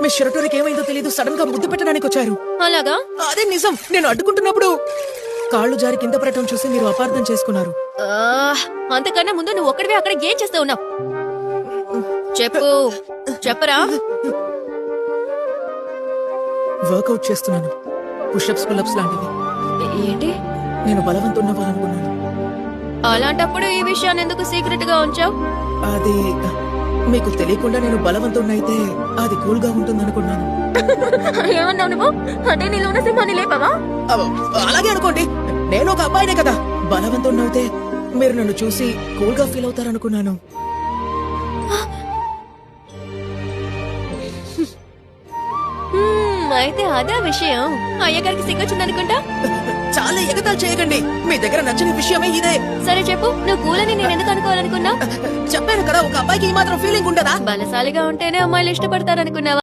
మీ షరటోరికి ఏమైందో తెలియదు, సడన్ గా ముద్దు పెట్టడానికి వచ్చారు. అలాగా? అదే నిజం. నేను అడ్డుకుంటున్నప్పుడు కాళ్ళు జారి కింద పడటం చూసి మీరు అపార్థం చేసుకున్నారు. అంతకన్నా ముందు నువ్వు ఒక్కడివే అక్కడ ఏం చేస్తూ ఉన్నావు? చెప్పు, చెప్పరా. వర్కౌట్ చేస్తున్నాను, పుషప్స్ పుల్అప్స్ లాంటివి. ఏంటి? నేను బలవంతున్నవాలనుకున్నాను. అలాంటప్పుడు ఈ విషయాన్ని ఎందుకు సీక్రెట్ గా ఉంచావు? అది మీకు తెలియకుండా నేను బలవంతున్నైతే అది కూల్ గా ఉంటుందనుకున్నాను. ఏమన్నావు నువ్వు? అంటే నీలో ఉన్న సింహాన్ని లేపావా? అలాగే అనుకోండి, నేను ఒక అబ్బాయినే కదా. బలవంతున్నవుతే మీరు నన్ను చూసి కూల్ గా ఫీల్ అవుతారనుకున్నాను. అయితే అదే విషయం. అయ్యగారికి సిగ్గొచ్చిందనుకుంటా. చాలా ఎగతాలు చేయకండి, మీ దగ్గర నచ్చని విషయమే ఇదే. సరే చెప్పు, నువ్వు కూలని నేను ఎందుకు అనుకోవాలనుకున్నా? చెప్పాను కదా, ఒక అబ్బాయికి ఈ మాత్రం ఫీలింగ్ ఉండదా? బలశాలిగా ఉంటేనే అమ్మాయిలు ఇష్టపడతారనుకున్నావా?